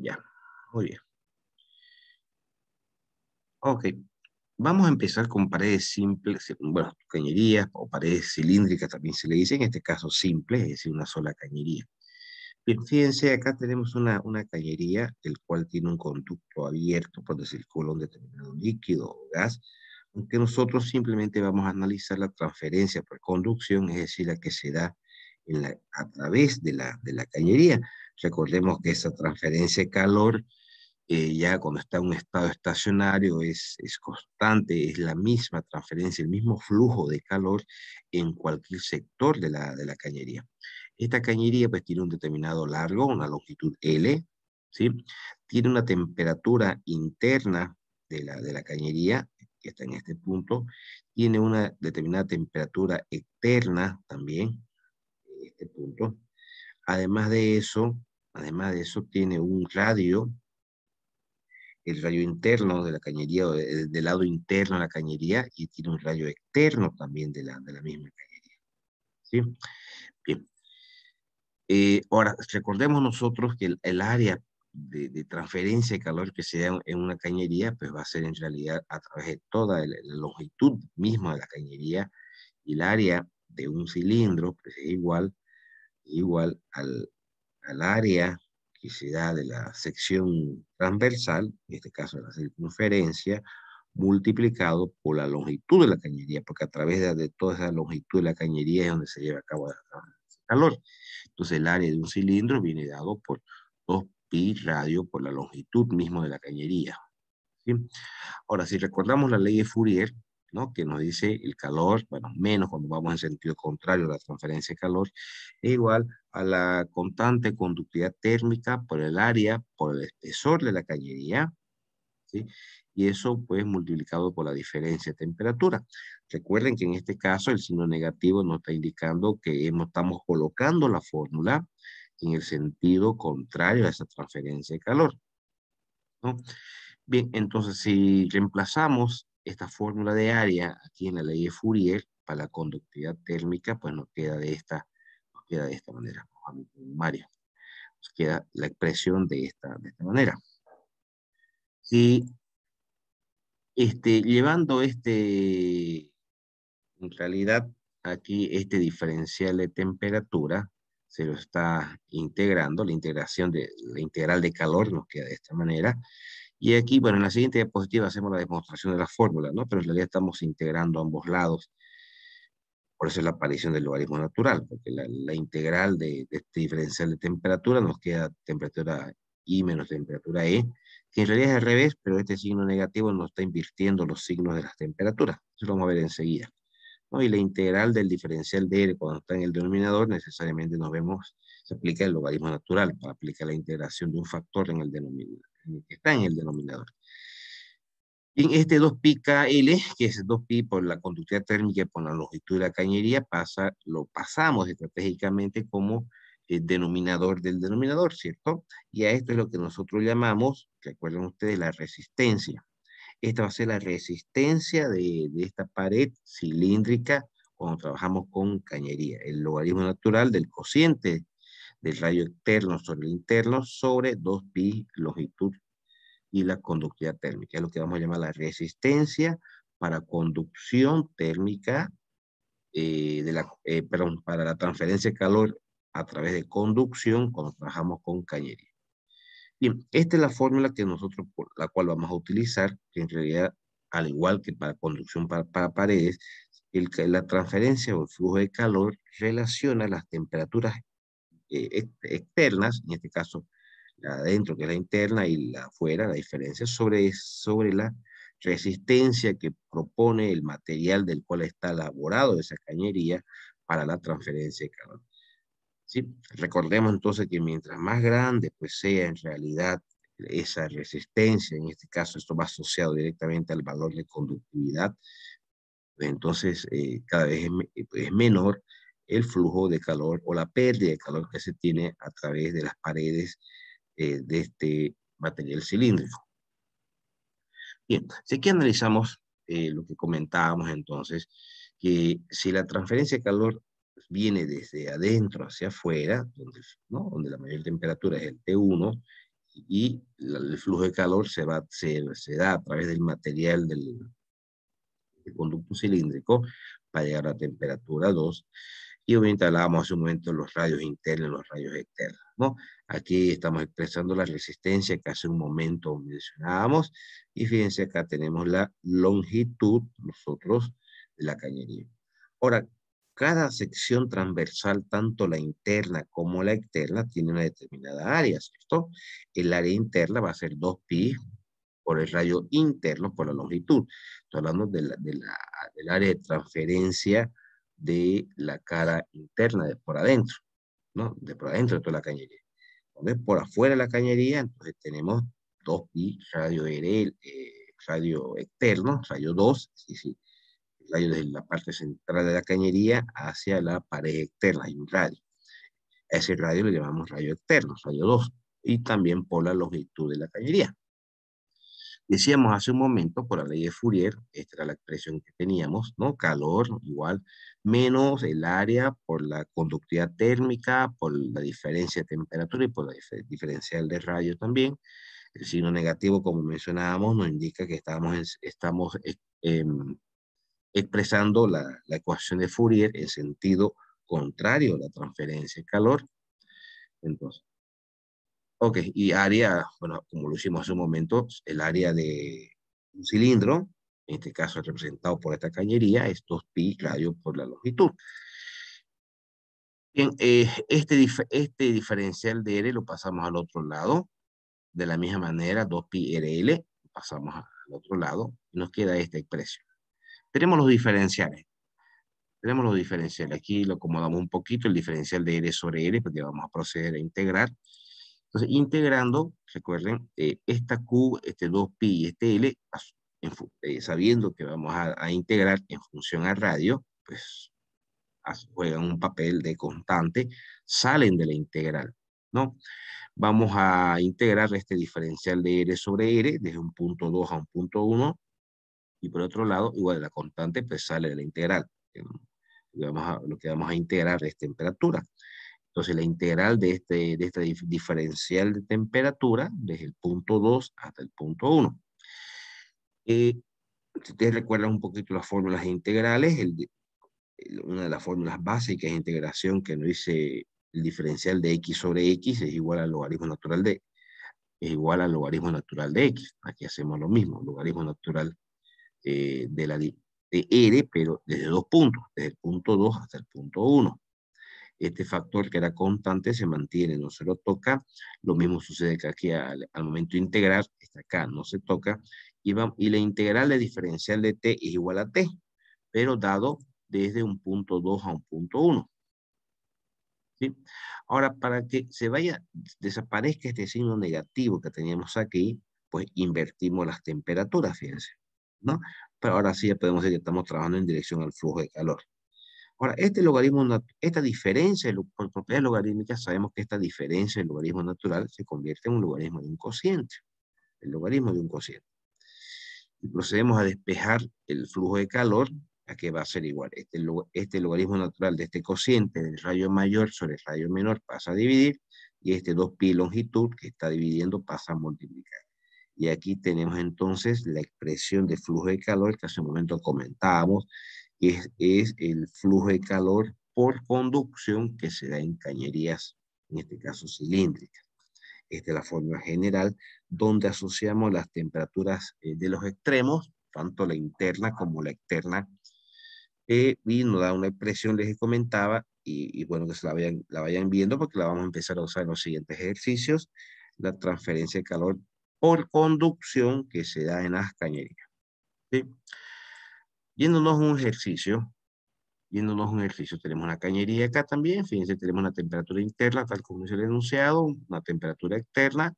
Ya, muy bien. Ok, vamos a empezar con paredes simples, bueno, cañerías o paredes cilíndricas también se le dice, en este caso simple, es decir, una sola cañería. Bien, fíjense, acá tenemos una cañería, el cual tiene un conducto abierto, por donde circula un determinado líquido o gas, aunque nosotros simplemente vamos a analizar la transferencia por conducción, es decir, la que se da a través de la cañería. Recordemos que esa transferencia de calor, ya cuando está en un estado estacionario, es constante, es la misma transferencia, el mismo flujo de calor en cualquier sector de la cañería. Esta cañería pues tiene un determinado largo, una longitud L, ¿sí? Tiene una temperatura interna de la cañería, que está en este punto, tiene una determinada temperatura externa también, en este punto. Además de eso, tiene un radio, el rayo interno de la cañería, o del lado interno de la cañería, y tiene un rayo externo también de la misma cañería, ¿sí? Bien. Ahora, recordemos nosotros que el área de transferencia de calor que se da en una cañería, pues va a ser en realidad a través de toda la longitud misma de la cañería, y el área de un cilindro, pues es igual al área que se da de la sección transversal, en este caso de la circunferencia, multiplicado por la longitud de la cañería, porque a través de toda esa longitud de la cañería es donde se lleva a cabo el calor. Entonces el área de un cilindro viene dado por 2pi radio por la longitud mismo de la cañería, ¿sí? Ahora, si recordamos la ley de Fourier, ¿no? Que nos dice el calor, bueno, menos cuando vamos en sentido contrario a la transferencia de calor, es igual a la constante conductividad térmica por el área, por el espesor de la cañería, ¿sí? Y eso pues multiplicado por la diferencia de temperatura. Recuerden que en este caso el signo negativo nos está indicando que estamos colocando la fórmula en el sentido contrario a esa transferencia de calor, ¿no? Bien, entonces si reemplazamos esta fórmula de área aquí en la ley de Fourier para la conductividad térmica, pues nos queda de esta manera. Mario, nos queda la expresión de esta manera. Si llevando en realidad aquí este diferencial de temperatura, se lo está integrando, la integral de calor nos queda de esta manera. Y aquí, bueno, en la siguiente diapositiva hacemos la demostración de la fórmula, ¿no? Pero en realidad estamos integrando ambos lados. Por eso es la aparición del logaritmo natural, porque la integral de este diferencial de temperatura nos queda temperatura I menos temperatura E, que en realidad es al revés, pero este signo negativo nos está invirtiendo los signos de las temperaturas. Eso lo vamos a ver enseguida, ¿no? Y la integral del diferencial de R cuando está en el denominador, necesariamente se aplica el logaritmo natural para aplicar la integración de un factor en el denominador, que está en el denominador. En este 2pi KL, que es 2pi por la conductividad térmica y por la longitud de la cañería, lo pasamos estratégicamente como el denominador del denominador, ¿cierto? Y a esto es lo que nosotros llamamos, recuerden ustedes, la resistencia. Esta va a ser la resistencia de esta pared cilíndrica cuando trabajamos con cañería. El logaritmo natural del cociente del rayo externo sobre el interno sobre 2pi longitud y la conductividad térmica. Es lo que vamos a llamar la resistencia para conducción térmica, perdón, para la transferencia de calor a través de conducción cuando trabajamos con cañería. Bien, esta es la fórmula que nosotros, por la cual vamos a utilizar, que en realidad, al igual que para conducción para paredes, la transferencia o el flujo de calor relaciona las temperaturas externas, en este caso la adentro, que es la interna, y la afuera, la diferencia, sobre la resistencia que propone el material del cual está elaborado esa cañería para la transferencia de calor. ¿Sí? Recordemos entonces que mientras más grande pues sea en realidad esa resistencia, en este caso esto va asociado directamente al valor de conductividad, pues entonces cada vez es menor el flujo de calor o la pérdida de calor que se tiene a través de las paredes de este material cilíndrico. Bien, si aquí analizamos lo que comentábamos entonces, que si la transferencia de calor viene desde adentro hacia afuera, ¿no? Donde la mayor temperatura es el T1, el flujo de calor se da a través del material del conducto cilíndrico para llegar a la temperatura 2. Y obviamente hablábamos hace un momento de los rayos internos y los rayos externos, ¿no? Aquí estamos expresando la resistencia que hace un momento mencionábamos. Y fíjense, acá tenemos la longitud, nosotros, de la cañería. Ahora, cada sección transversal, tanto la interna como la externa, tiene una determinada área, ¿cierto? El área interna va a ser 2pi por el rayo interno por la longitud. Estoy hablando del área de transferencia de la cara interna, de por adentro, ¿no? De por adentro de toda la cañería. Cuando es por afuera de la cañería, entonces tenemos 2pi radio externo, rayo 2, sí, sí, el rayo desde la parte central de la cañería hacia la pared externa, hay un radio. A ese radio le llamamos rayo externo, rayo 2, y también por la longitud de la cañería. Decíamos hace un momento, por la ley de Fourier, esta era la expresión que teníamos, ¿no? Calor igual, menos el área por la conductividad térmica, por la diferencia de temperatura y por la diferencial de radio también. El signo negativo, como mencionábamos, nos indica que estamos expresando la ecuación de Fourier en sentido contrario a la transferencia de calor. Entonces, ok, y área, bueno, como lo hicimos hace un momento, el área de un cilindro, en este caso representado por esta cañería, es 2pi radio por la longitud. Bien, este diferencial de R lo pasamos al otro lado, de la misma manera, 2pi RL, pasamos al otro lado, y nos queda esta expresión. Tenemos los diferenciales. Tenemos los diferenciales. Aquí lo acomodamos un poquito, el diferencial de R sobre L, porque vamos a proceder a integrar. Entonces, integrando, recuerden, esta Q, este 2pi y este L, sabiendo que vamos a integrar en función al radio, pues juegan un papel de constante, salen de la integral, ¿no? Vamos a integrar este diferencial de R sobre R desde un punto 2 a un punto 1, y por otro lado, igual la constante pues sale de la integral. Lo que vamos a integrar es temperatura. Entonces, la integral de este diferencial de temperatura, desde el punto 2 hasta el punto 1. Si ustedes recuerdan un poquito las fórmulas integrales, una de las fórmulas básicas de integración que nos dice el diferencial de x sobre x es igual al logaritmo natural de x. Aquí hacemos lo mismo, logaritmo natural de R, pero desde 2 puntos, desde el punto 2 hasta el punto 1. Este factor que era constante se mantiene, no se lo toca. Lo mismo sucede que aquí al momento de integrar, está acá, no se toca. Y la integral de diferencial de t es igual a t, pero dado desde un punto 2 a un punto 1. ¿Sí? Ahora, para que desaparezca este signo negativo que teníamos aquí, pues invertimos las temperaturas, fíjense, ¿no? Pero ahora sí ya podemos decir que estamos trabajando en dirección al flujo de calor. Ahora, esta diferencia por propiedades logarítmicas, sabemos que esta diferencia del logaritmo natural se convierte en un logaritmo de un cociente. El logaritmo de un cociente. Y procedemos a despejar el flujo de calor, a que va a ser igual. Este logaritmo natural de este cociente del rayo mayor sobre el rayo menor pasa a dividir, y este 2pi longitud que está dividiendo pasa a multiplicar. Y aquí tenemos entonces la expresión de flujo de calor que hace un momento comentábamos, es el flujo de calor por conducción que se da en cañerías, en este caso cilíndricas. Esta es la fórmula general, donde asociamos las temperaturas de los extremos, tanto la interna como la externa, y nos da una expresión, les comentaba, y bueno, que la vayan viendo porque la vamos a empezar a usar en los siguientes ejercicios, la transferencia de calor por conducción que se da en las cañerías. ¿Sí? Yéndonos a un ejercicio, tenemos una cañería acá también, fíjense, tenemos una temperatura interna, tal como es el enunciado, una temperatura externa,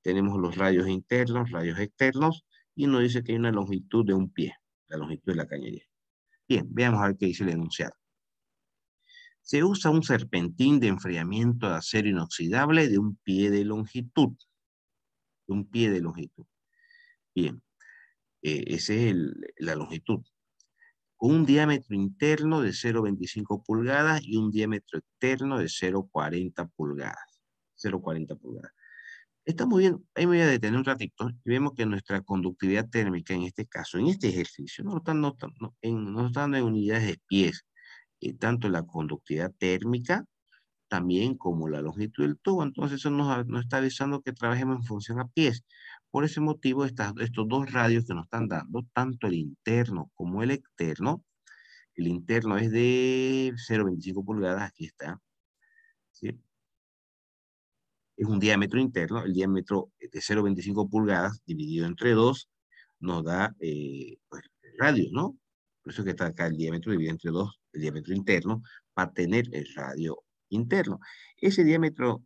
tenemos los rayos internos, rayos externos, y nos dice que hay una longitud de un pie, la longitud de la cañería. Bien, veamos a ver qué dice el enunciado. Se usa un serpentín de enfriamiento de acero inoxidable de un pie de longitud. Bien, esa es la longitud. Con un diámetro interno de 0,25 pulgadas y un diámetro externo de 0,40 pulgadas. Está muy bien, ahí me voy a detener un ratito y vemos que nuestra conductividad térmica en este caso, en este ejercicio, no está dando en unidades de pies, tanto la conductividad térmica también como la longitud del tubo. Entonces eso nos está avisando que trabajemos en función a pies. Por ese motivo, estos dos radios que nos están dando, tanto el interno como el interno es de 0,25 pulgadas, aquí está, ¿sí? Es un diámetro interno, el diámetro de 0,25 pulgadas dividido entre 2 nos da pues, el radio, ¿no? Por eso que está acá el diámetro dividido entre 2, el diámetro interno, para tener el radio interno. Ese diámetro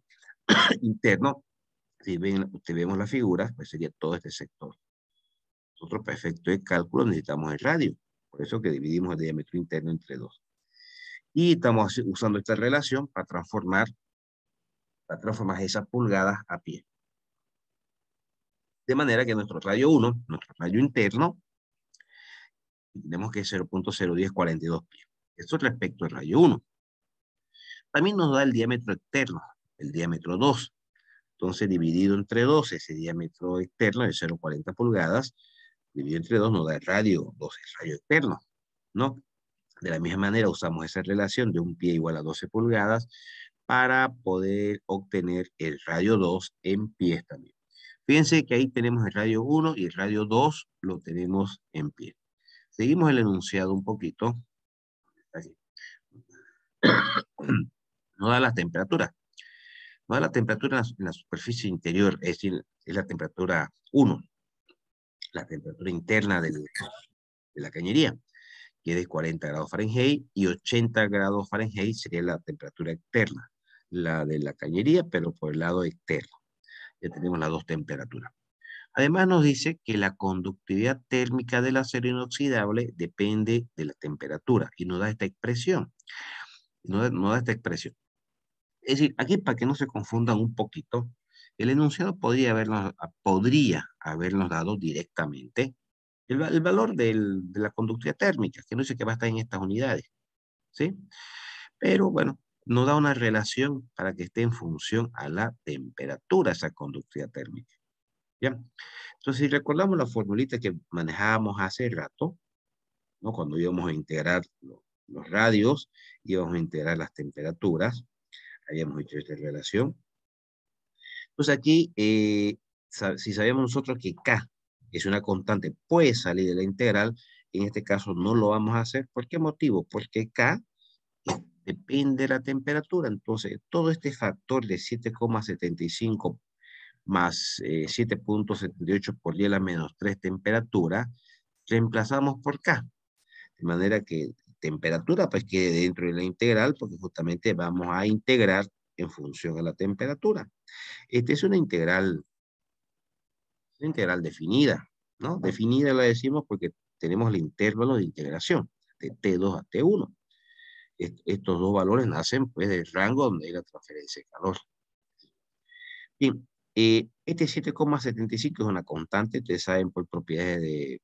interno, si ven, usted vemos la figura, pues sería todo este sector. Nosotros, para efecto de cálculo, necesitamos el radio. Por eso que dividimos el diámetro interno entre 2. Y estamos usando esta relación para transformar esas pulgadas a pie. De manera que nuestro radio 1, nuestro radio interno, tenemos que es 0,01042 pies. Esto respecto al radio 1. También nos da el diámetro externo, el diámetro 2. Entonces, dividido entre 2, ese diámetro externo de 0,40 pulgadas, dividido entre 2 nos da el radio 2, el radio externo, ¿no? De la misma manera usamos esa relación de un pie igual a 12 pulgadas para poder obtener el radio 2 en pies también. Fíjense que ahí tenemos el radio 1 y el radio 2 lo tenemos en pie. Seguimos el enunciado un poquito. Aquí. Nos da las temperaturas. Nos da la temperatura en la superficie interior, es decir, es la temperatura 1, la temperatura interna de la cañería, que es de 40 grados Fahrenheit, y 80 grados Fahrenheit sería la temperatura externa, la de la cañería, pero por el lado externo. Ya tenemos las dos temperaturas. Además nos dice que la conductividad térmica del acero inoxidable depende de la temperatura, y nos da esta expresión. Nos da esta expresión. Es decir, aquí para que no se confundan un poquito, el enunciado podría habernos dado directamente el valor de la conductividad térmica, que no dice que va a estar en estas unidades, ¿sí? Pero bueno, nos da una relación para que esté en función a la temperatura esa conductividad térmica, ¿ya? Entonces, si recordamos la formulita que manejábamos hace rato, ¿no? Cuando íbamos a integrar los radios, íbamos a integrar las temperaturas, habíamos hecho esta relación. Entonces aquí, si sabemos nosotros que K es una constante, puede salir de la integral, en este caso no lo vamos a hacer. ¿Por qué motivo? Porque K depende de la temperatura. Entonces, todo este factor de 7,75 más 7,78 por 10 a la menos 3 temperatura, reemplazamos por K. De manera que temperatura pues quede dentro de la integral, porque justamente vamos a integrar en función a la temperatura. Esta es una integral definida, ¿no? Definida la decimos porque tenemos el intervalo de integración de T2 a T1. Estos dos valores nacen pues del rango donde hay la transferencia de calor. Bien, este 7,75 es una constante, ustedes saben por propiedades de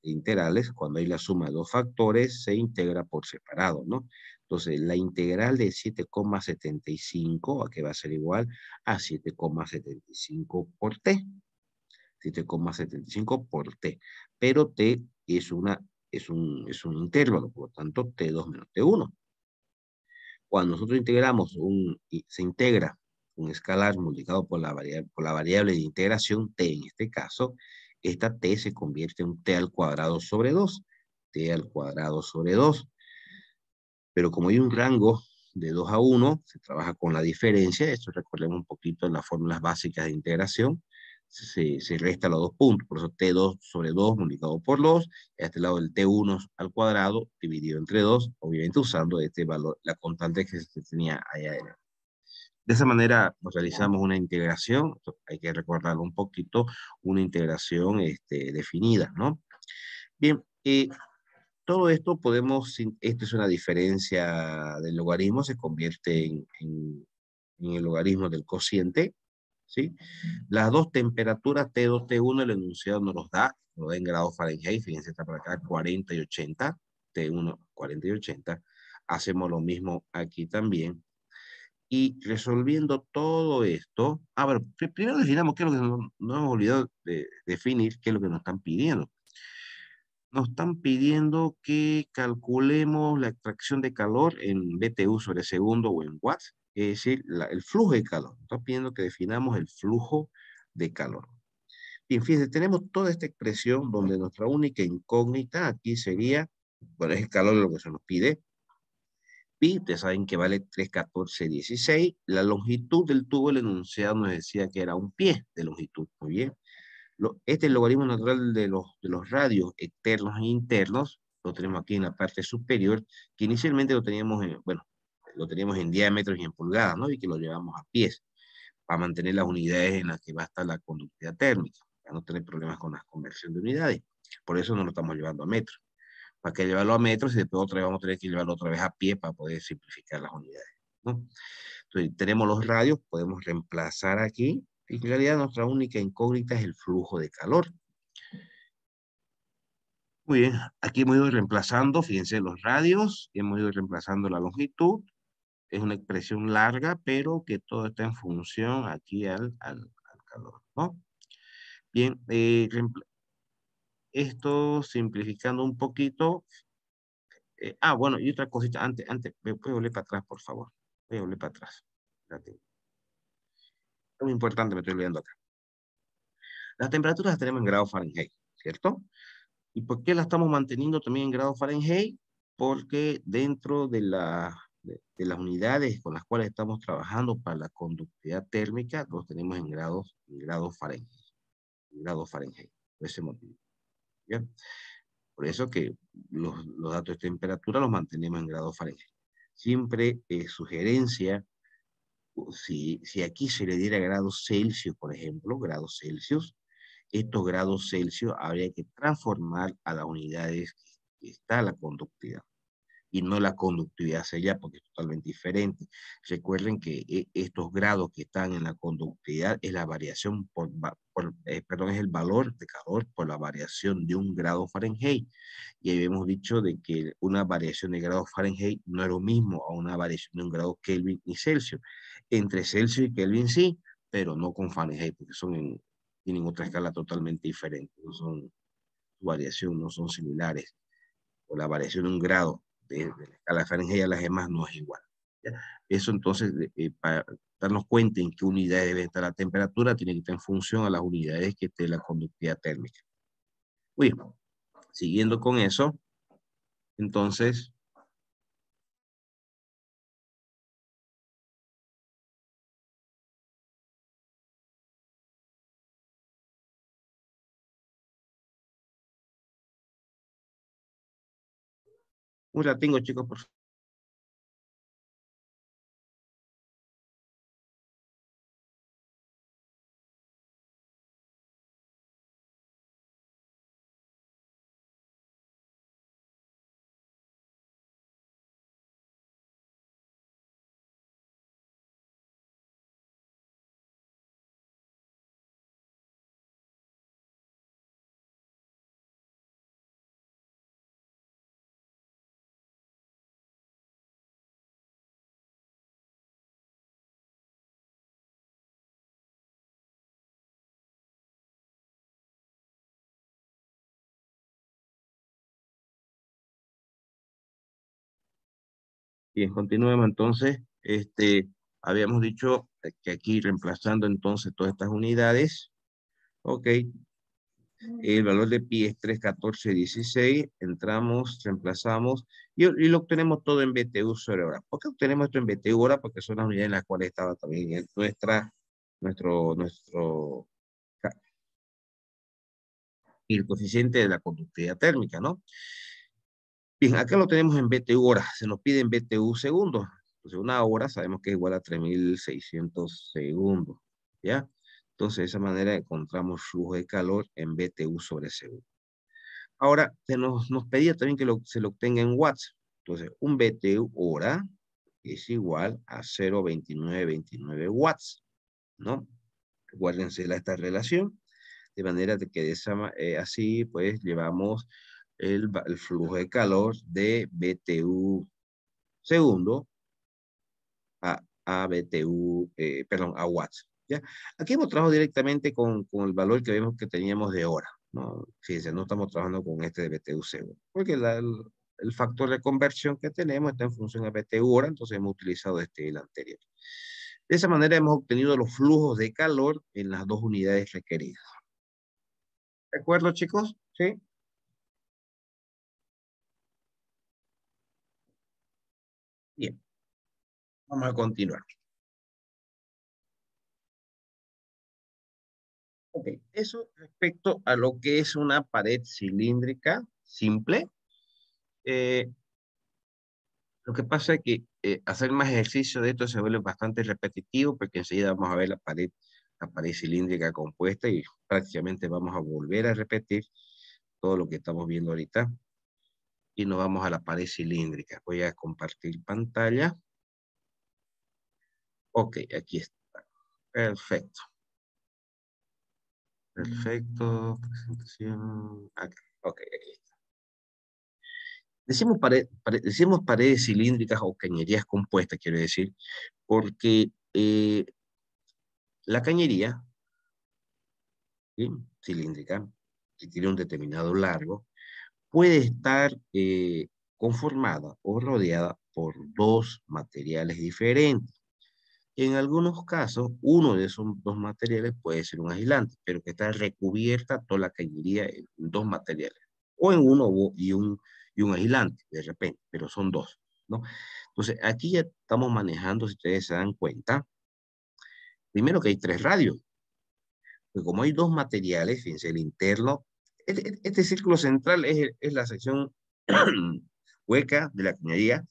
integrales, cuando hay la suma de dos factores, se integra por separado, ¿no? Entonces, la integral de 7,75, ¿a qué va a ser igual? A 7,75 por T. 7,75 por T. Pero T es un intervalo, por lo tanto, T2 menos T1. Cuando nosotros se integra un escalar multiplicado por la variable de integración, T en este caso, esta T se convierte en un T al cuadrado sobre 2. T al cuadrado sobre 2. Pero como hay un rango de 2 a 1, se trabaja con la diferencia. Esto recordemos un poquito en las fórmulas básicas de integración. Se resta los dos puntos, por eso T2 sobre 2 multiplicado por 2, y a este lado el T1 al cuadrado dividido entre 2, obviamente usando este valor, la constante que se tenía allá. De esa manera pues, realizamos una integración, hay que recordarlo un poquito, una integración definida, ¿no? Bien, todo esto esta es una diferencia del logaritmo, se convierte en el logaritmo del cociente, ¿sí? Las dos temperaturas T2, T1, el enunciado nos da en grados Fahrenheit, fíjense, está por acá, 40 y 80, T1, 40 y 80. Hacemos lo mismo aquí también. Y resolviendo todo esto, bueno, primero definamos qué es lo que nos hemos olvidado de definir, qué es lo que nos están pidiendo. Nos están pidiendo que calculemos la extracción de calor en BTU sobre segundo o en watts, es decir, el flujo de calor. Nos están pidiendo que definamos el flujo de calor. Bien, fíjense, tenemos toda esta expresión donde nuestra única incógnita aquí sería, bueno, es el calor lo que se nos pide. Pi, ustedes saben que vale 3,1416. La longitud del tubo, el enunciado nos decía que era un pie de longitud. Muy bien. Este es el logaritmo natural de los radios externos e internos, lo tenemos aquí en la parte superior, que inicialmente lo teníamos en, bueno, lo teníamos en diámetros y en pulgadas, ¿no? Y que lo llevamos a pies, para mantener las unidades en las que va a estar la conductividad térmica, para no tener problemas con la conversión de unidades. Por eso no lo estamos llevando a metros. ¿Para que llevarlo a metros y después otra vez vamos a tener que llevarlo otra vez a pie para poder simplificar las unidades, ¿no? Entonces, tenemos los radios, podemos reemplazar aquí, y en realidad nuestra única incógnita es el flujo de calor. Muy bien, aquí hemos ido reemplazando, fíjense, los radios, hemos ido reemplazando la longitud, es una expresión larga, pero que todo está en función aquí al calor, ¿no? Bien, esto simplificando un poquito, bueno, y otra cosita, antes, ¿me puedo volver para atrás, por favor? Voy a volver para atrás. Espérate. Es muy importante, me estoy leyendo acá. Las temperaturas las tenemos en grados Fahrenheit, ¿cierto? ¿Y por qué la estamos manteniendo también en grados Fahrenheit? Porque dentro de las unidades con las cuales estamos trabajando para la conductividad térmica, los tenemos en grados Fahrenheit. En grados Fahrenheit, por ese motivo. ¿Bien? Por eso que los datos de temperatura los mantenemos en grados Fahrenheit. Siempre sugerencia, si aquí se le diera grados Celsius, por ejemplo, grados Celsius, estos grados Celsius habría que transformar a las unidades que está la conductividad y no la conductividad hacia porque es totalmente diferente. Recuerden que estos grados que están en la conductividad es la variación perdón, es el valor de calor por la variación de un grado Fahrenheit. Y habíamos dicho de que una variación de grado Fahrenheit no es lo mismo a una variación de un grado Kelvin y Celsius. Entre Celsius y Kelvin sí, pero no con Fahrenheit, porque tienen otra escala totalmente diferente. No son variación, no son similares. O la variación de un grado de la escala Fahrenheit a las demás no es igual. ¿Ya? Eso entonces, para darnos cuenta en qué unidades debe estar la temperatura, tiene que estar en función a las unidades que esté la conductividad térmica. Muy bien, siguiendo con eso, entonces, la tengo chicos, por favor. Bien, continuemos entonces. Habíamos dicho que aquí reemplazando entonces todas estas unidades, ok, el valor de pi es 3,1416, entramos, reemplazamos y lo obtenemos todo en BTU sobre hora. ¿Por qué obtenemos esto en BTU hora? Porque son las unidades en las cuales estaba también nuestro, y el coeficiente de la conductividad térmica, ¿no? Bien, acá lo tenemos en BTU hora, se nos pide en BTU segundos. Entonces, una hora sabemos que es igual a 3600 segundos, ¿ya? Entonces, de esa manera encontramos flujo de calor en BTU sobre segundo. Ahora, nos pedía también que se lo obtenga en watts. Entonces, un BTU hora es igual a 0,2929 watts, ¿no? Guárdense esta relación, de manera de que así, pues, llevamos el flujo de calor de BTU segundo a a BTU, perdón, a watts. ¿Ya? Aquí hemos trabajado directamente con el valor que vemos que teníamos de hora, ¿no? Fíjense, no estamos trabajando con este de BTU-C, porque el factor de conversión que tenemos está en función de BTU hora, entonces hemos utilizado el anterior. De esa manera hemos obtenido los flujos de calor en las dos unidades requeridas. ¿De acuerdo, chicos? ¿Sí? Bien, vamos a continuar. Ok, eso respecto a lo que es una pared cilíndrica simple. Eh, lo que pasa es que hacer más ejercicio de esto se vuelve bastante repetitivo porque enseguida vamos a ver la pared cilíndrica compuesta y prácticamente vamos a volver a repetir todo lo que estamos viendo ahorita y nos vamos a la pared cilíndrica. Voy a compartir pantalla. Ok, aquí está. Perfecto. Perfecto. Presentación. Acá. Ok, aquí está. Decimos paredes cilíndricas o cañerías compuestas, quiero decir, porque la cañería, ¿sí? Cilíndrica, que tiene un determinado largo, puede estar conformada o rodeada por dos materiales diferentes. En algunos casos, uno de esos dos materiales puede ser un aislante, pero que está recubierta toda la cañería en dos materiales, o en uno y un aislante, de repente, pero son dos, ¿no? Entonces, aquí ya estamos manejando, si ustedes se dan cuenta, primero que hay tres radios, pues como hay dos materiales, fíjense, el interno, este círculo central es la sección hueca de la cañería,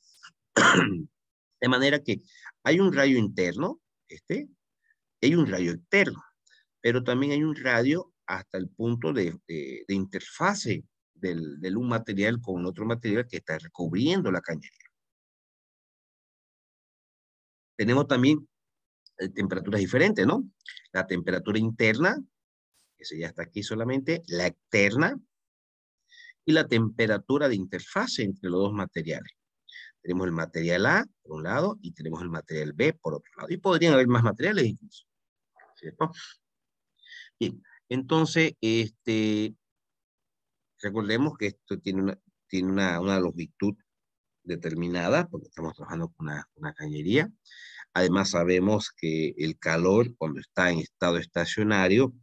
de manera que hay un radio interno, hay un radio externo, pero también hay un radio hasta el punto de interfase del un material con otro material que está recubriendo la cañería. Tenemos también temperaturas diferentes, ¿no? La temperatura interna, que se ya está aquí solamente, la externa y la temperatura de interfase entre los dos materiales. Tenemos el material A por un lado y tenemos el material B por otro lado. Y podrían haber más materiales incluso, ¿cierto? Bien, entonces, recordemos que esto tiene una longitud determinada, porque estamos trabajando con una cañería. Además, sabemos que el calor, cuando está en estado estacionario,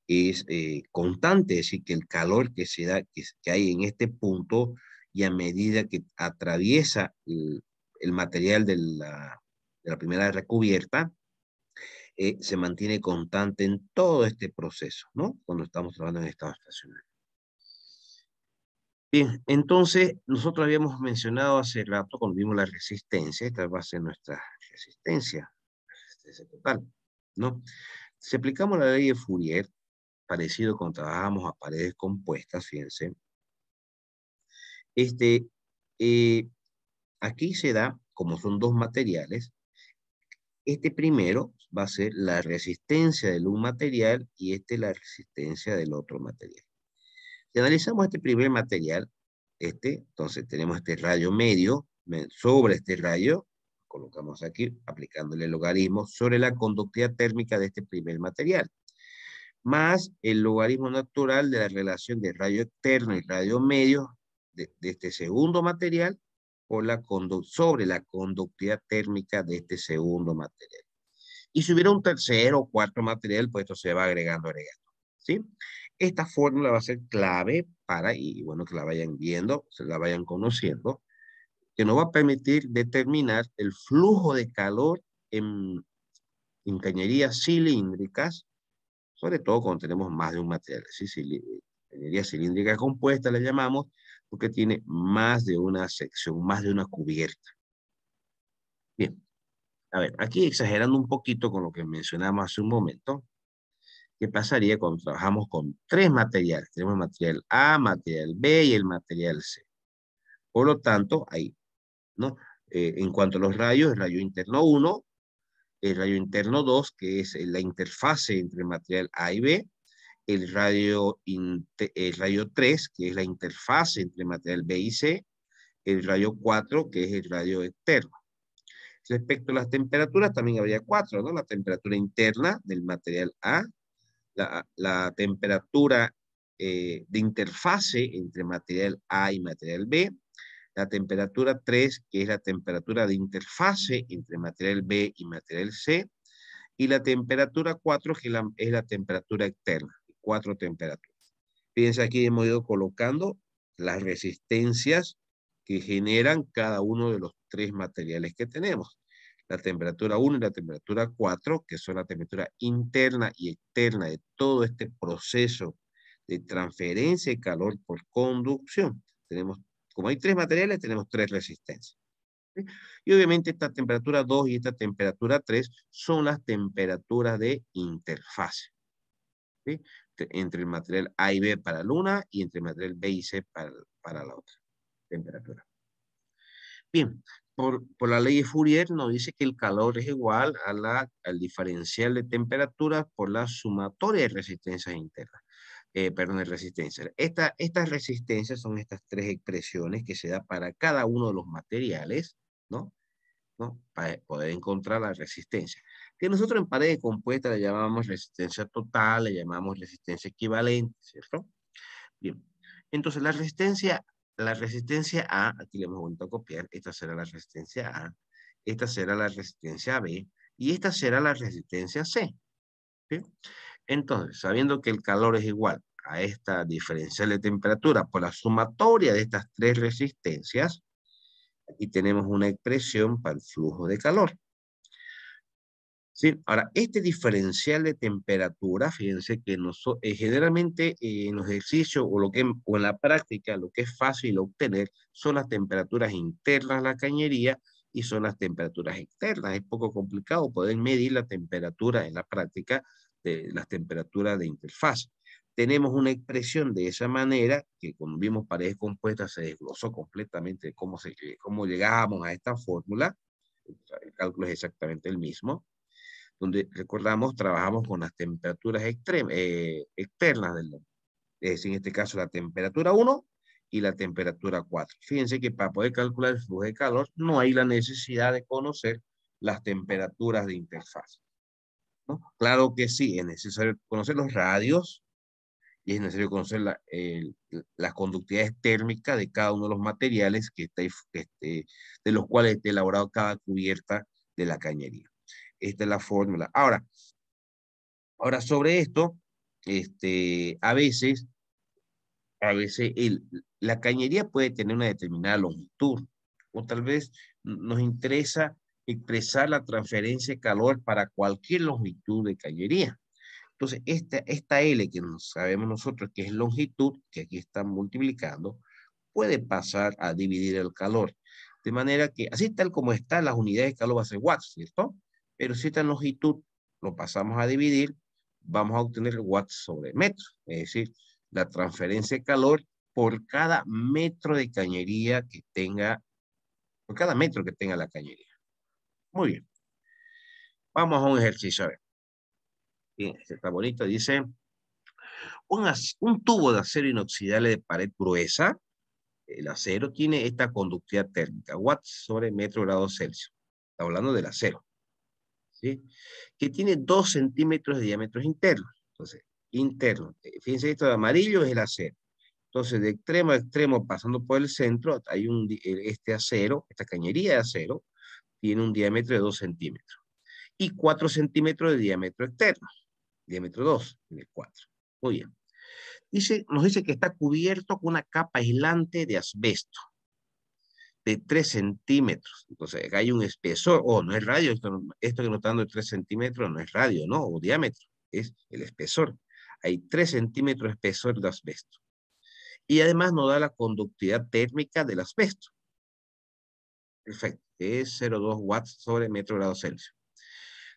es constante, es decir, que el calor que se da, que hay en este punto, y a medida que atraviesa el material de la primera recubierta, se mantiene constante en todo este proceso, ¿no? Cuando estamos trabajando en estado estacionario. Bien, entonces nosotros habíamos mencionado hace rato cuando vimos la resistencia, esta va a ser nuestra resistencia total, ¿no? Si aplicamos la ley de Fourier, parecido cuando trabajamos a paredes compuestas, fíjense, este, eh, aquí se da, como son dos materiales, este primero va a ser la resistencia del un material y la resistencia del otro material. Si analizamos este primer material, entonces tenemos este radio medio sobre este radio, colocamos aquí aplicándole el logaritmo sobre la conductividad térmica de este primer material, más el logaritmo natural de la relación de radio externo y radio medio de este segundo material por sobre la conductividad térmica de este segundo material. Y si hubiera un tercero o cuarto material, pues esto se va agregando, ¿sí? Esta fórmula va a ser clave para, y bueno, que la vayan viendo, se la vayan conociendo, que nos va a permitir determinar el flujo de calor en cañerías cilíndricas, sobre todo cuando tenemos más de un material. ¿Sí? Cañería cilíndrica compuesta la llamamos, porque tiene más de una sección, más de una cubierta. Bien, a ver, aquí exagerando un poquito con lo que mencionamos hace un momento, ¿qué pasaría cuando trabajamos con tres materiales? Tenemos el material A, material B y el material C. Por lo tanto, ahí, ¿no? En cuanto a los rayos, el rayo interno 1, el rayo interno 2, que es la interfase entre el material A y B, el rayo 3, que es la interfase entre el material B y C, el rayo 4, que es el radio externo. Respecto a las temperaturas, también habría cuatro, ¿no? La temperatura interna del material A, la temperatura de interfase entre material A y material B, la temperatura 3, que es la temperatura de interfase entre material B y material C, y la temperatura 4, que es la temperatura externa, 4 temperaturas. Fíjense, aquí hemos ido colocando las resistencias que generan cada uno de los tres materiales que tenemos. La temperatura 1 y la temperatura 4, que son la temperatura interna y externa de todo este proceso de transferencia de calor por conducción. Tenemos, como hay tres materiales, tenemos tres resistencias. ¿Sí? Y obviamente esta temperatura 2 y esta temperatura 3 son las temperaturas de interfase. ¿Sí? Entre el material A y B para la una y entre el material B y C para la otra temperatura. Bien, por la ley de Fourier nos dice que el calor es igual al diferencial de temperaturas por la sumatoria de resistencias internas. Perdón, de resistencias. Estas resistencias son estas tres expresiones que se da para cada uno de los materiales, ¿no? Para poder encontrar la resistencia. Que nosotros en paredes compuestas le llamamos resistencia total, le llamamos resistencia equivalente, ¿cierto? Bien. Entonces la resistencia A, aquí le hemos vuelto a copiar, esta será la resistencia A, esta será la resistencia B, y esta será la resistencia C. ¿Sí? Entonces, sabiendo que el calor es igual a esta diferencial de temperatura por la sumatoria de estas tres resistencias, aquí tenemos una expresión para el flujo de calor. ¿Sí? Ahora, este diferencial de temperatura, fíjense que generalmente en los ejercicios o en la práctica lo que es fácil obtener son las temperaturas internas de la cañería y son las temperaturas externas. Es poco complicado poder medir la temperatura en la práctica de las temperaturas de interfaz. Tenemos una expresión de esa manera que cuando vimos paredes compuestas se desglosó completamente cómo llegamos a esta fórmula. El cálculo es exactamente el mismo, donde recordamos, trabajamos con las temperaturas externas, es decir, en este caso la temperatura 1 y la temperatura 4. Fíjense que para poder calcular el flujo de calor no hay la necesidad de conocer las temperaturas de interfaz, ¿no? Claro que sí, es necesario conocer los radios y es necesario conocer las conductividades térmicas de cada uno de los materiales de los cuales esté elaborado cada cubierta de la cañería. Esta es la fórmula. Ahora sobre esto, a veces la cañería puede tener una determinada longitud, o tal vez nos interesa expresar la transferencia de calor para cualquier longitud de cañería. Entonces, esta L que sabemos nosotros que es longitud, que aquí está multiplicando, puede pasar a dividir el calor. De manera que, así tal como está, las unidades de calor va a ser watts, ¿cierto? Pero si esta longitud lo pasamos a dividir, vamos a obtener watts sobre metro. Es decir, la transferencia de calor por cada metro de cañería que tenga, por cada metro que tenga la cañería. Muy bien. Vamos a un ejercicio. A ver. Bien, este está bonito. Dice, un tubo de acero inoxidable de pared gruesa. El acero tiene esta conductividad térmica, watts sobre metro grado Celsius. Está hablando del acero, ¿sí? Que tiene 2 centímetros de diámetro interno. Entonces, interno. Fíjense, esto de amarillo es el acero. Entonces, de extremo a extremo, pasando por el centro, hay este acero, esta cañería de acero, tiene un diámetro de 2 centímetros. Y 4 centímetros de diámetro externo. Diámetro 2, de 4. Muy bien. Nos dice que está cubierto con una capa aislante de asbesto de 3 centímetros. Entonces, acá hay un espesor, no es radio, esto que nos está dando de 3 centímetros no es radio, ¿no? O diámetro, es el espesor. Hay 3 centímetros de espesor de asbesto. Y además nos da la conductividad térmica del asbesto. Perfecto, es 0,2 watts sobre metro grado Celsius.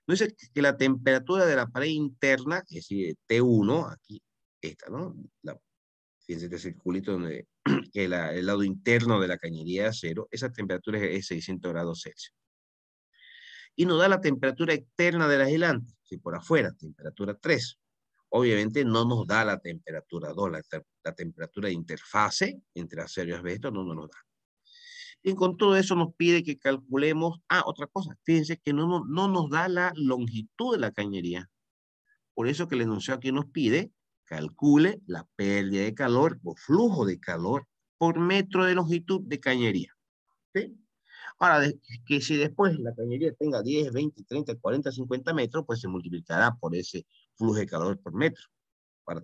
Nos dice que la temperatura de la pared interna, es decir, T1, aquí, esta, ¿no? Fíjense este circulito donde el lado interno de la cañería de acero, esa temperatura es 600 grados Celsius. Y nos da la temperatura externa del aislante, si por afuera, temperatura 3. Obviamente no nos da la temperatura 2, la temperatura de interfase entre acero y asbesto no nos da. Y con todo eso nos pide que calculemos, otra cosa, fíjense que no nos da la longitud de la cañería. Por eso que el enunciado aquí nos pide, calcule la pérdida de calor o flujo de calor por metro de longitud de cañería. ¿Sí? Ahora, que si después la cañería tenga 10, 20, 30, 40, 50 metros, pues se multiplicará por ese flujo de calor por metro para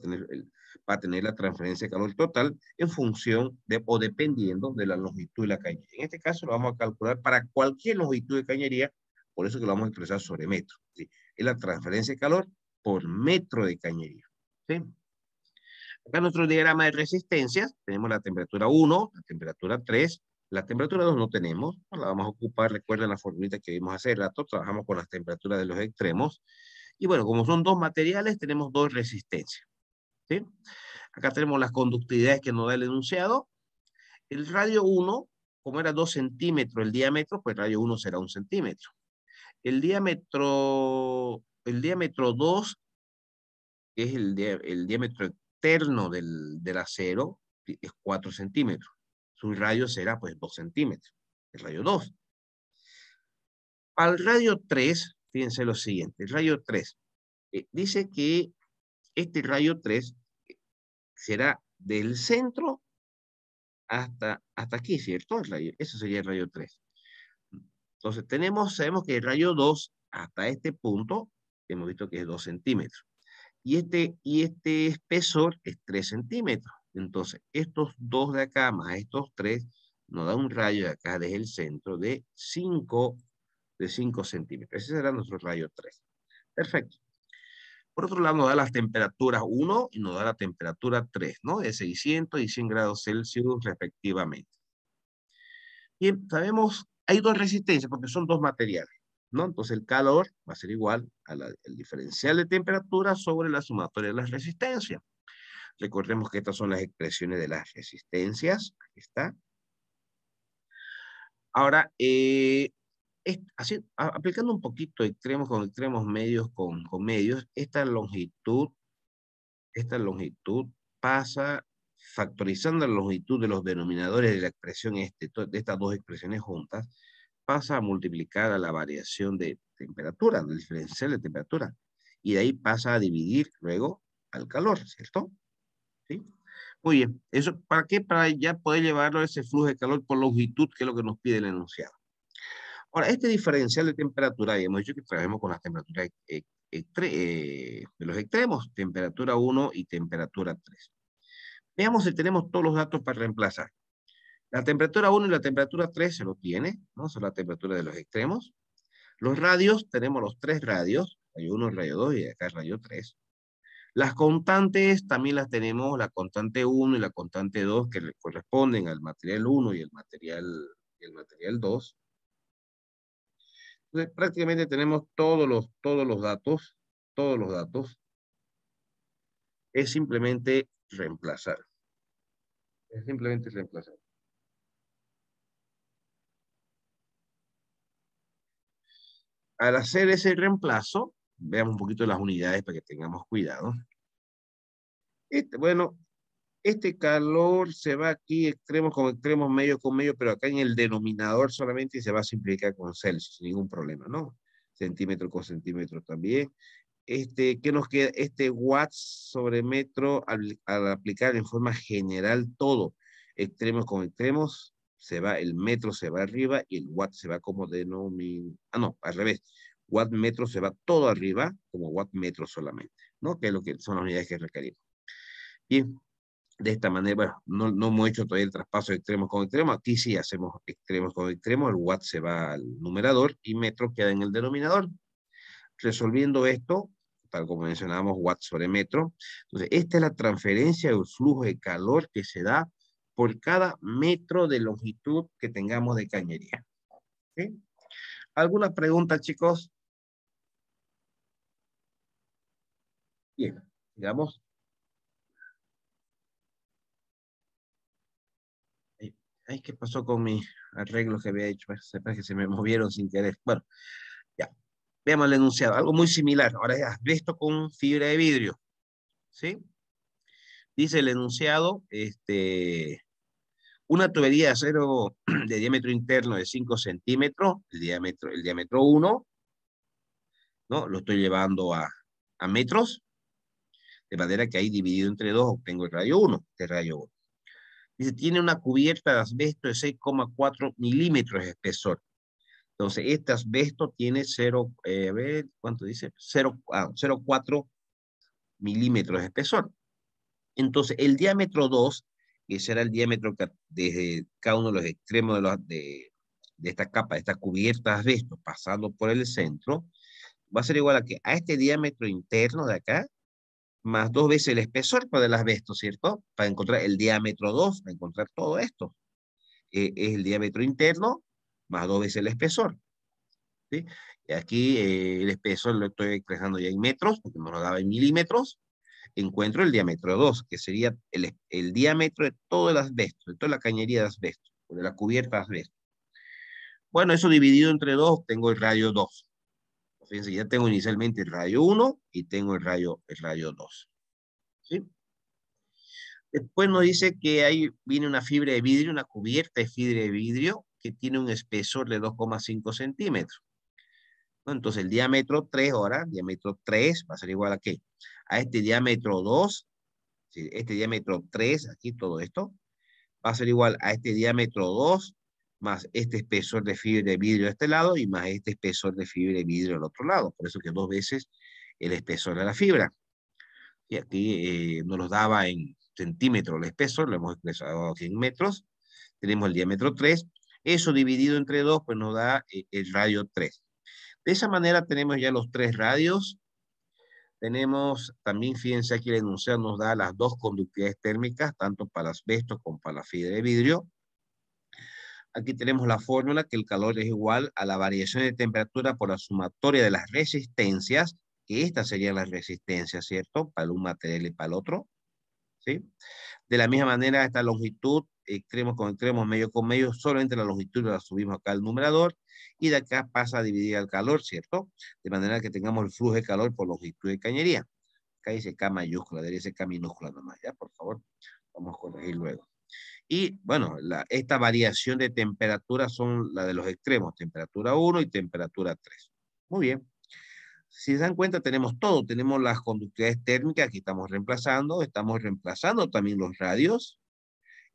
tener la transferencia de calor total en función de o dependiendo de la longitud de la cañería. En este caso lo vamos a calcular para cualquier longitud de cañería, por eso que lo vamos a expresar sobre metro. ¿Sí? Es la transferencia de calor por metro de cañería. ¿Sí? Acá en nuestro diagrama de resistencias tenemos la temperatura 1, la temperatura 3, la temperatura 2 no tenemos, no la vamos a ocupar, recuerden la formulita que vimos hace rato, trabajamos con las temperaturas de los extremos. Y bueno, como son dos materiales, tenemos dos resistencias. ¿Sí? Acá tenemos las conductividades que nos da el enunciado. El radio 1, como era 2 centímetros el diámetro, pues el radio 1 será 1 centímetro. El diámetro 2, que es el diámetro externo del acero, es 4 centímetros. Su radio será pues 2 centímetros, el radio 2. Al radio 3, fíjense lo siguiente, el radio 3, dice que este radio 3 será del centro hasta aquí, ¿cierto? Eso sería el rayo 3. Entonces sabemos que el rayo 2 hasta este punto, hemos visto que es 2 centímetros. Y este espesor es 3 centímetros. Entonces, estos dos de acá más estos 3 nos da un rayo de acá desde el centro de 5 centímetros. Ese será nuestro rayo 3. Perfecto. Por otro lado, nos da las temperaturas 1 y nos da la temperatura 3, ¿no? De 600 y 100 grados Celsius respectivamente. Bien, sabemos, hay dos resistencias porque son dos materiales, ¿no? Entonces el calor va a ser igual al diferencial de temperatura sobre la sumatoria de las resistencias. Recordemos que estas son las expresiones de las resistencias. Aquí está. Ahora, aplicando un poquito extremos con extremos, medios con medios, esta longitud pasa factorizando la longitud de los denominadores de la expresión de estas dos expresiones juntas, pasa a multiplicar a la variación de temperatura, del diferencial de temperatura, y de ahí pasa a dividir luego al calor, ¿cierto? ¿Sí? Muy bien, ¿eso para qué? Para ya poder llevarlo a ese flujo de calor por longitud, que es lo que nos pide el enunciado. Ahora, este diferencial de temperatura, ya hemos dicho que trabajemos con las temperaturas de los extremos, temperatura 1 y temperatura 3. Veamos si tenemos todos los datos para reemplazar. La temperatura 1 y la temperatura 3 se lo tiene, ¿no? Son la temperatura de los extremos. Los radios, tenemos los 3 radios, rayo 1, rayo 2 y acá rayo 3. Las constantes también las tenemos, la constante 1 y la constante 2, que le corresponden al material 1 y el material 2. Entonces, prácticamente tenemos todos los datos, es simplemente reemplazar. Es simplemente reemplazar. Al hacer ese reemplazo, veamos un poquito las unidades para que tengamos cuidado. Bueno, este calor se va aquí extremos con extremos, medio con medio, pero acá en el denominador solamente se va a simplificar con Celsius, sin ningún problema, ¿no? Centímetro con centímetro también. ¿Qué nos queda? Watts sobre metro, al aplicar en forma general todo, extremos con extremos, el metro se va arriba y el watt se va como denominador. No, al revés. Watt metro se va todo arriba, como watt metro solamente, ¿no? Que es lo que son las unidades que requerimos. Bien, de esta manera, bueno, no hemos hecho todavía el traspaso de extremos con extremos. Aquí sí hacemos extremos con extremos, el watt se va al numerador y metro queda en el denominador. Resolviendo esto, tal como mencionábamos, watt sobre metro. Entonces, esta es la transferencia del flujo de calor que se da por cada metro de longitud que tengamos de cañería. ¿Sí? ¿Alguna pregunta, chicos? Bien, digamos. Ay, ¿qué pasó con mi arreglo que había hecho? Sepa que se me movieron sin querer. Bueno, ya. Veamos el enunciado. Algo muy similar. Ahora es asbesto con fibra de vidrio. ¿Sí? Dice el enunciado, Una tubería de acero de diámetro interno de 5 centímetros, el diámetro 1, ¿no? Lo estoy llevando a metros, de manera que ahí dividido entre 2 obtengo el radio 1, este radio 1. Dice, tiene una cubierta de asbesto de 6,4 milímetros de espesor. Entonces, este asbesto tiene 0, a ver, ¿cuánto dice? 0,4 milímetros de espesor. Entonces, el diámetro 2, que será el diámetro que desde cada uno de los extremos de esta capa, de esta cubierta de asbesto, pasando por el centro, va a ser igual a que a este diámetro interno de acá, más 2 veces el espesor para el asbesto, ¿cierto? Para encontrar el diámetro 2, para encontrar todo esto. Es el diámetro interno más 2 veces el espesor, ¿sí? Y aquí el espesor lo estoy expresando ya en metros, porque me lo daba en milímetros. Encuentro el diámetro 2, que sería el diámetro de todo el asbesto, de toda la cañería de asbesto, o de la cubierta de asbesto. Bueno, eso dividido entre 2, tengo el radio 2. Fíjense, ya tengo inicialmente el radio 1 y tengo el radio 2. ¿Sí? Después nos dice que ahí viene una fibra de vidrio, una cubierta de fibra de vidrio que tiene un espesor de 2,5 centímetros. ¿No? Entonces el diámetro 3 ahora, diámetro 3 va a ser igual a ¿qué? A este diámetro 2, ¿sí? Este diámetro 3, aquí todo esto, va a ser igual a este diámetro 2 más este espesor de fibra de vidrio de este lado y más este espesor de fibra de vidrio del otro lado. Por eso que 2 veces el espesor de la fibra. Y aquí nos los daba en centímetros el espesor, lo hemos expresado aquí en metros. Tenemos el diámetro 3. Eso dividido entre 2, pues nos da el radio 3. De esa manera tenemos ya los 3 radios. Tenemos también, fíjense aquí el enunciado nos da las 2 conductividades térmicas, tanto para el asbesto como para la fibra de vidrio. Aquí tenemos la fórmula que el calor es igual a la variación de temperatura por la sumatoria de las resistencias, que estas serían las resistencias, ¿cierto? Para un material y para el otro, ¿sí? De la misma manera, esta longitud, extremos con extremos, medio con medio, solamente la longitud la subimos acá al numerador, y de acá pasa a dividir el calor, ¿cierto? De manera que tengamos el flujo de calor por longitud de cañería. Acá dice K mayúscula, debería ser K minúscula nomás, ¿ya? Por favor, vamos a corregir luego. Y bueno, esta variación de temperatura son la de los extremos, temperatura 1 y temperatura 3. Muy bien. Si se dan cuenta, tenemos todo. Tenemos las conductividades térmicas que estamos reemplazando también los radios.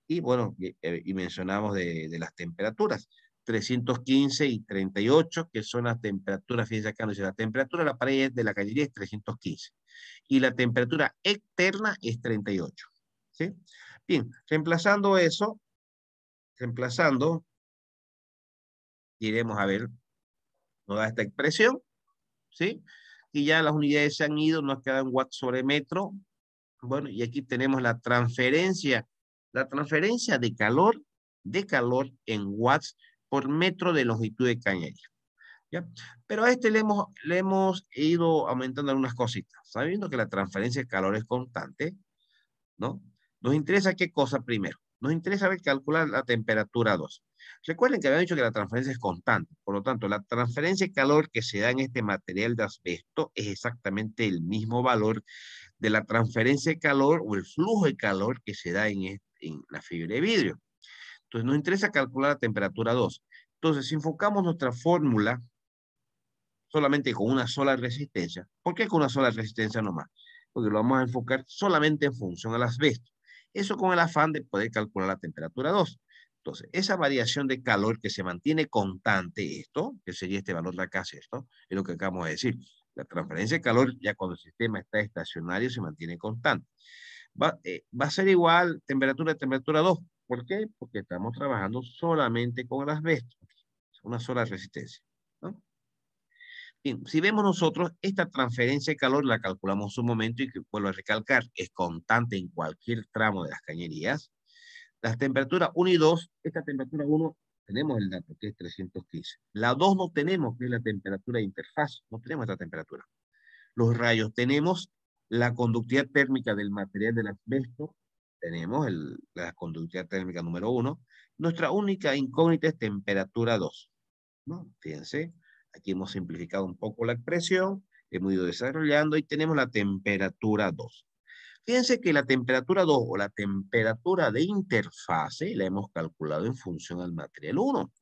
Y bueno, y mencionamos de las temperaturas. 315 y 38, que son las temperaturas, fíjense acá, la temperatura de la pared de la cañería es 315. Y la temperatura externa es 38. ¿Sí? Bien, reemplazando eso, iremos a ver, nos da esta expresión, ¿sí? Y ya las unidades se han ido, nos queda en watts sobre metro. Bueno, y aquí tenemos la transferencia de calor en watts por metro de longitud de cañería. ¿Ya? Pero a este le hemos ido aumentando algunas cositas, sabiendo que la transferencia de calor es constante, ¿no? Nos interesa qué cosa primero. Nos interesa ver calcular la temperatura 2. Recuerden que había dicho que la transferencia es constante. Por lo tanto, la transferencia de calor que se da en este material de asbesto es exactamente el mismo valor de la transferencia de calor o el flujo de calor que se da en la fibra de vidrio. Entonces, nos interesa calcular la temperatura 2. Entonces, si enfocamos nuestra fórmula solamente con una sola resistencia, ¿por qué con una sola resistencia nomás? Porque lo vamos a enfocar solamente en función al asbesto. Eso con el afán de poder calcular la temperatura 2. Entonces, esa variación de calor que se mantiene constante, esto, que sería este valor de acá, ¿cierto? Es lo que acabamos de decir. La transferencia de calor, ya cuando el sistema está estacionario, se mantiene constante. Va a ser igual temperatura 2. ¿Por qué? Porque estamos trabajando solamente con el asbesto. Una sola resistencia, ¿no? Bien, si vemos nosotros, esta transferencia de calor la calculamos un momento y que vuelvo a recalcar, es constante en cualquier tramo de las cañerías. Las temperaturas 1 y 2, esta temperatura 1 tenemos el dato que es 315. La 2 no tenemos, que es la temperatura de interfaz, no tenemos esta temperatura. Los rayos tenemos la conductividad térmica del material del asbesto, tenemos la conductividad térmica número 1. Nuestra única incógnita es temperatura 2, ¿no? Fíjense. Aquí hemos simplificado un poco la expresión, hemos ido desarrollando y tenemos la temperatura 2. Fíjense que la temperatura 2 o la temperatura de interfase la hemos calculado en función al material 1,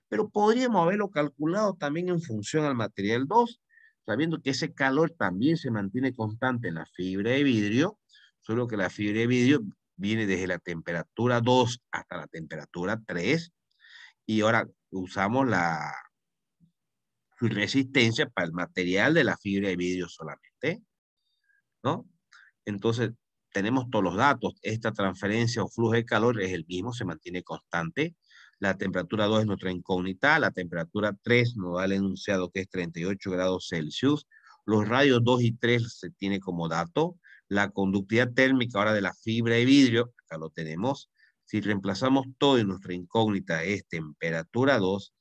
pero podríamos haberlo calculado también en función al material 2, sabiendo que ese calor también se mantiene constante en la fibra de vidrio, solo que la fibra de vidrio viene desde la temperatura 2 hasta la temperatura 3, y ahora usamos su resistencia para el material de la fibra de vidrio solamente, ¿no? Entonces, tenemos todos los datos. Esta transferencia o flujo de calor es el mismo, se mantiene constante. La temperatura 2 es nuestra incógnita. La temperatura 3 nos da el enunciado que es 38 grados Celsius. Los radios 2 y 3 se tiene como dato. La conductividad térmica ahora de la fibra de vidrio, acá lo tenemos. Si reemplazamos todo y nuestra incógnita es temperatura 2,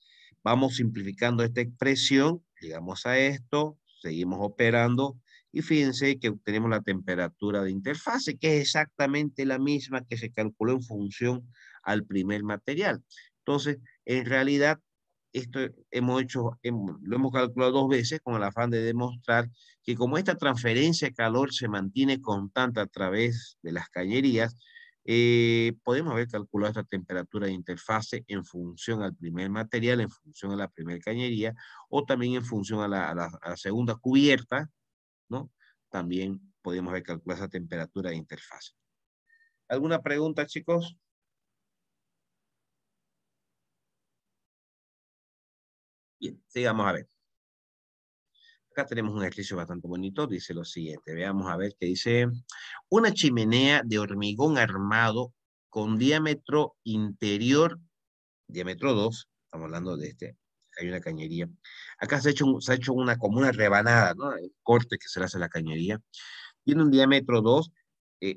vamos simplificando esta expresión, llegamos a esto, seguimos operando, y fíjense que obtenemos la temperatura de interfase, que es exactamente la misma que se calculó en función al primer material. Entonces, en realidad, esto lo hemos calculado 2 veces con el afán de demostrar que como esta transferencia de calor se mantiene constante a través de las cañerías, podemos haber calculado esta temperatura de interfase en función al primer material, en función a la primera cañería, o también en función a la segunda cubierta, ¿no? También podemos ver calcular esa temperatura de interfaz. ¿Alguna pregunta, chicos? Bien, sigamos a ver. Acá tenemos un ejercicio bastante bonito, dice lo siguiente. Veamos a ver qué dice. Una chimenea de hormigón armado con diámetro interior, diámetro 2, estamos hablando de hay una cañería. Acá se ha hecho como una rebanada, ¿no? El corte que se le hace a la cañería. Tiene un diámetro 2, es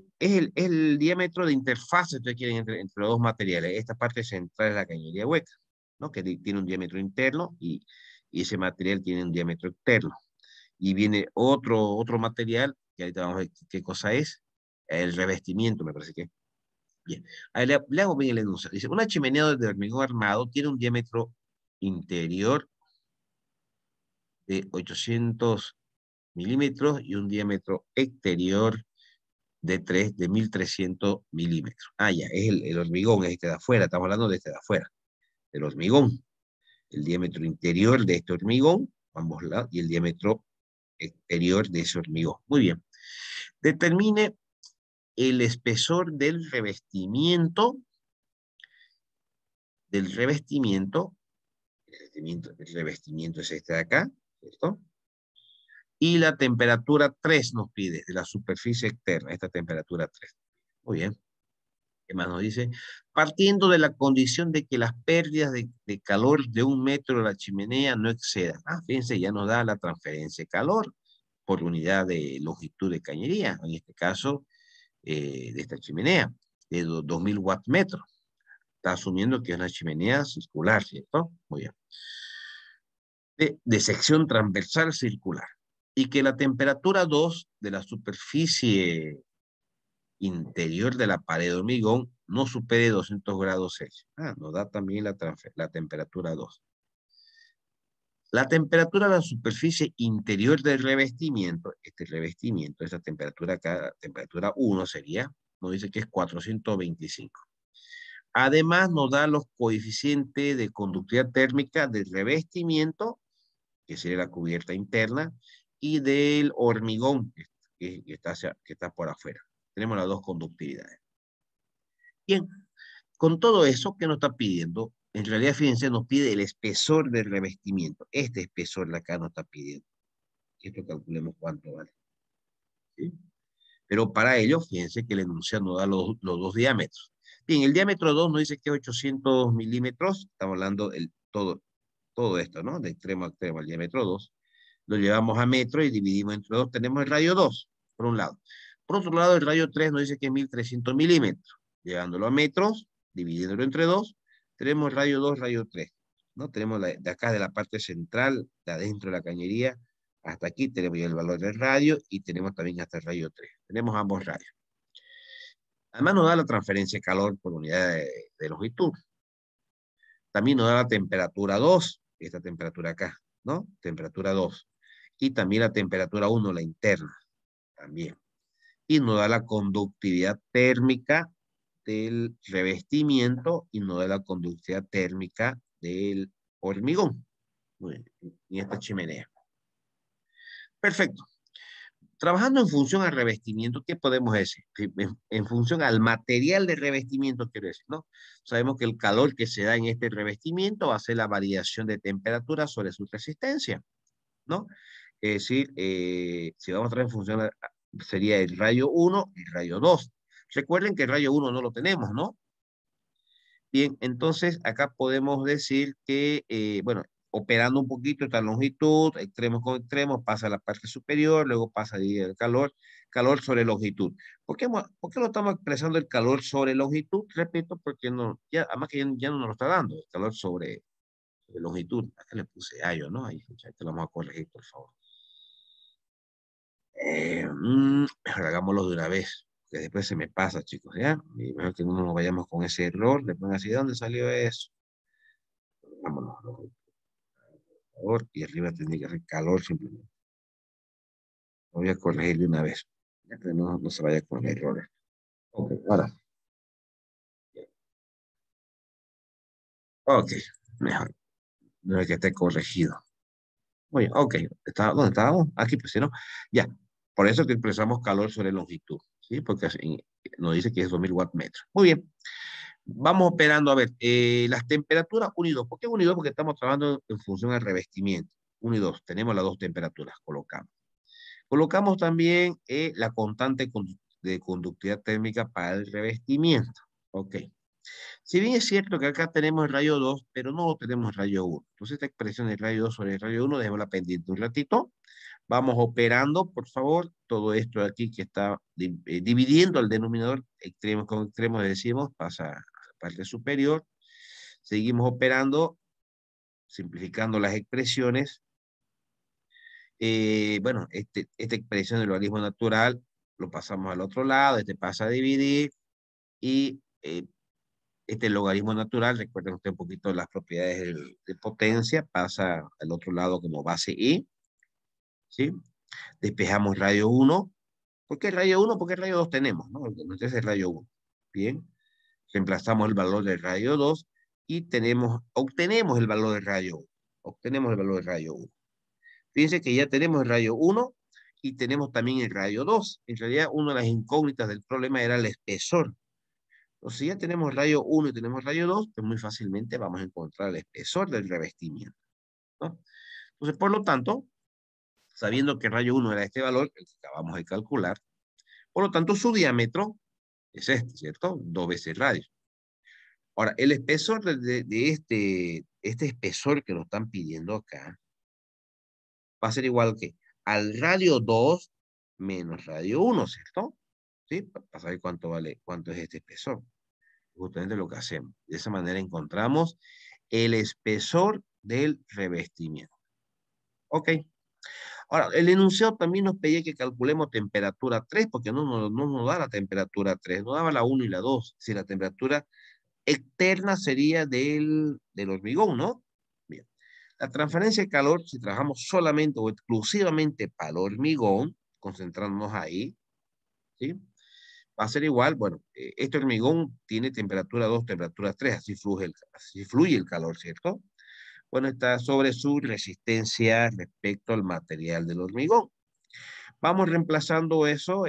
el diámetro de interfaz, si ustedes quieren, entre los dos materiales. Esta parte central es la cañería hueca, ¿no? Que tiene un diámetro interno y ese material tiene un diámetro externo. Y viene otro material, que ahorita vamos a ver qué cosa es, el revestimiento, me parece que es. Bien, ahí le hago bien el enunciado. Dice, una chimenea de hormigón armado tiene un diámetro interior de 800 milímetros y un diámetro exterior de 1300 milímetros. Ah, ya, es el hormigón, es este de afuera, estamos hablando de este de afuera, del hormigón. El diámetro interior de este hormigón, ambos lados, y el diámetro exterior de ese hormigón. Muy bien. Determine el espesor del revestimiento, el revestimiento es este de acá, ¿cierto? Y la temperatura 3 nos pide, de la superficie externa, esta temperatura 3. Muy bien. ¿Qué más nos dice? Partiendo de la condición de que las pérdidas de calor de 1 metro de la chimenea no excedan. Ah, fíjense, ya nos da la transferencia de calor por unidad de longitud de cañería, en este caso de esta chimenea, de 2000 watts metros. Está asumiendo que es una chimenea circular, ¿cierto? Muy bien. De sección transversal circular. Y que la temperatura 2 de la superficie interior de la pared de hormigón no supere 200 grados Celsius. Ah, nos da también la temperatura 2. La temperatura de la superficie interior del revestimiento, esta temperatura acá, temperatura 1 sería, nos dice que es 425. Además, nos da los coeficientes de conductividad térmica del revestimiento, que sería la cubierta interna, y del hormigón, que está por afuera. Tenemos las dos conductividades. Bien, con todo eso, ¿qué nos está pidiendo? En realidad, fíjense, nos pide el espesor del revestimiento. Este espesor de acá nos está pidiendo. Esto calculemos cuánto vale. ¿Sí? Pero para ello, fíjense que el enunciado nos da los dos diámetros. Bien, el diámetro 2 nos dice que es 800 milímetros. Estamos hablando de todo esto, ¿no? De extremo a extremo, el diámetro 2. Lo llevamos a metro y dividimos entre 2. Tenemos el radio 2, por un lado. Por otro lado, el radio 3 nos dice que es 1300 milímetros. Llevándolo a metros, dividiéndolo entre 2, tenemos radio 2, radio 3. ¿No? Tenemos de acá, de la parte central, de adentro de la cañería, hasta aquí tenemos ya el valor del radio y tenemos también hasta el radio 3. Tenemos ambos radios. Además nos da la transferencia de calor por unidad de longitud. También nos da la temperatura 2, esta temperatura acá, ¿no? Temperatura 2. Y también la temperatura 1, la interna, también. y nos da la conductividad térmica del revestimiento y nos da la conductividad térmica del hormigón. Muy bien, y esta chimenea. Perfecto. Trabajando en función al revestimiento, ¿qué podemos decir? En función al material de revestimiento, quiero decir, ¿no? Sabemos que el calor que se da en este revestimiento va a ser la variación de temperatura sobre su resistencia, ¿no? Es decir, si vamos a traer en función, sería el rayo 1 y el rayo 2. Recuerden que el rayo 1 no lo tenemos, ¿no? Bien, entonces acá podemos decir que, bueno, operando un poquito esta longitud, extremos con extremos, pasa a la parte superior, luego pasa a dividir el calor, calor sobre longitud. ¿Por qué no estamos expresando el calor sobre longitud? Repito, porque no, ya, además que ya no nos lo está dando, el calor sobre longitud. Acá le puse ayo, ¿no? Ahí, ya te lo vamos a corregir, por favor. Mejor hagámoslo de una vez, que después se me pasa, chicos, ¿ya? Y mejor que no nos vayamos con ese error, le pongan así, ¿de dónde salió eso? Vámonos, por favor, y arriba tendría que ser calor simplemente. Lo voy a corregir de una vez, ya que no se vaya con errores. Ok, ahora, ok, mejor, no hay que esté corregido. Muy bien, ok, ¿dónde estábamos? Aquí, pues, ¿sí, no? Ya, por eso que expresamos calor sobre longitud, ¿sí? Porque nos dice que es 2000 watt metros. Muy bien, vamos operando, a ver, las temperaturas 1 y 2. ¿Por qué 1 y 2? Porque estamos trabajando en función al revestimiento. 1 y 2, tenemos las dos temperaturas, colocamos. Colocamos también la constante de conductividad térmica para el revestimiento. Ok. Si bien es cierto que acá tenemos el rayo 2, pero no tenemos el rayo 1. Entonces esta expresión del rayo 2 sobre el rayo 1, dejémosla pendiente un ratito. Vamos operando, por favor, todo esto de aquí que está dividiendo el denominador, extremos con extremos, decimos, pasa a la parte superior. Seguimos operando, simplificando las expresiones. Bueno, esta expresión del logaritmo natural lo pasamos al otro lado, este pasa a dividir y este logaritmo natural, recuerden usted un poquito las propiedades de potencia, pasa al otro lado como base i, ¿sí? Despejamos radio 1. ¿Por qué rayo 1? Porque el rayo 2 tenemos, ¿no? Entonces es rayo 1. Bien, reemplazamos el valor del rayo 2 y obtenemos el valor del rayo 1. Obtenemos el valor del rayo 1. Fíjense que ya tenemos el rayo 1 y tenemos también el rayo 2. En realidad, una de las incógnitas del problema era el espesor. Entonces, si ya tenemos rayo 1 y tenemos rayo 2, pues muy fácilmente vamos a encontrar el espesor del revestimiento, ¿no? Entonces, por lo tanto, sabiendo que el rayo 1 era este valor, el que acabamos de calcular, por lo tanto, su diámetro es este, ¿cierto? 2 veces el radio. Ahora, el espesor de este espesor que nos están pidiendo acá, va a ser igual que al radio 2 menos radio 1, ¿cierto? ¿Sí? Para saber cuánto vale, cuánto es este espesor. Justamente lo que hacemos. De esa manera encontramos el espesor del revestimiento. Ok. Ahora, el enunciado también nos pedía que calculemos temperatura 3, porque no nos da la temperatura 3, nos daba la 1 y la 2. Si la temperatura externa sería del hormigón, ¿no? Bien. La transferencia de calor, si trabajamos solamente o exclusivamente para el hormigón, concentrándonos ahí, ¿sí? Va a ser igual, bueno, este hormigón tiene temperatura 2, temperatura 3, así fluye el calor, ¿cierto? Bueno, está sobre su resistencia respecto al material del hormigón. Vamos reemplazando eso,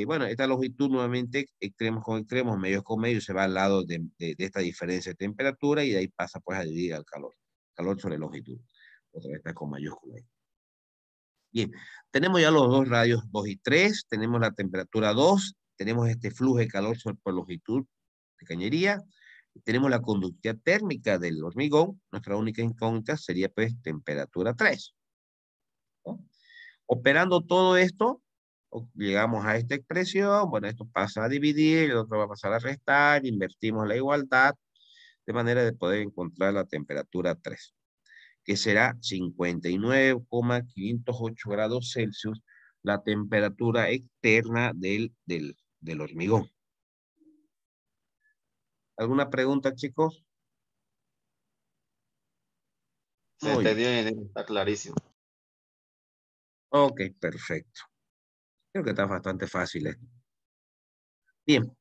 bueno, esta longitud nuevamente, extremos con extremos, medios con medios, se va al lado de esta diferencia de temperatura y de ahí pasa pues a dividir al calor. Calor sobre longitud. Otra vez está con mayúscula ahí. Bien, tenemos ya los dos radios 2 y 3, tenemos la temperatura 2, tenemos este flujo de calor por longitud de cañería, tenemos la conductividad térmica del hormigón, nuestra única incógnita sería pues temperatura 3, ¿no? Operando todo esto, llegamos a esta expresión, bueno, esto pasa a dividir, el otro va a pasar a restar, invertimos la igualdad, de manera de poder encontrar la temperatura 3, que será 59,508 grados Celsius, la temperatura externa del hormigón. ¿Alguna pregunta, chicos? Se Muy bien. entendió, ingeniero, está clarísimo. Ok, perfecto. Creo que está bastante fácil esto. Bien,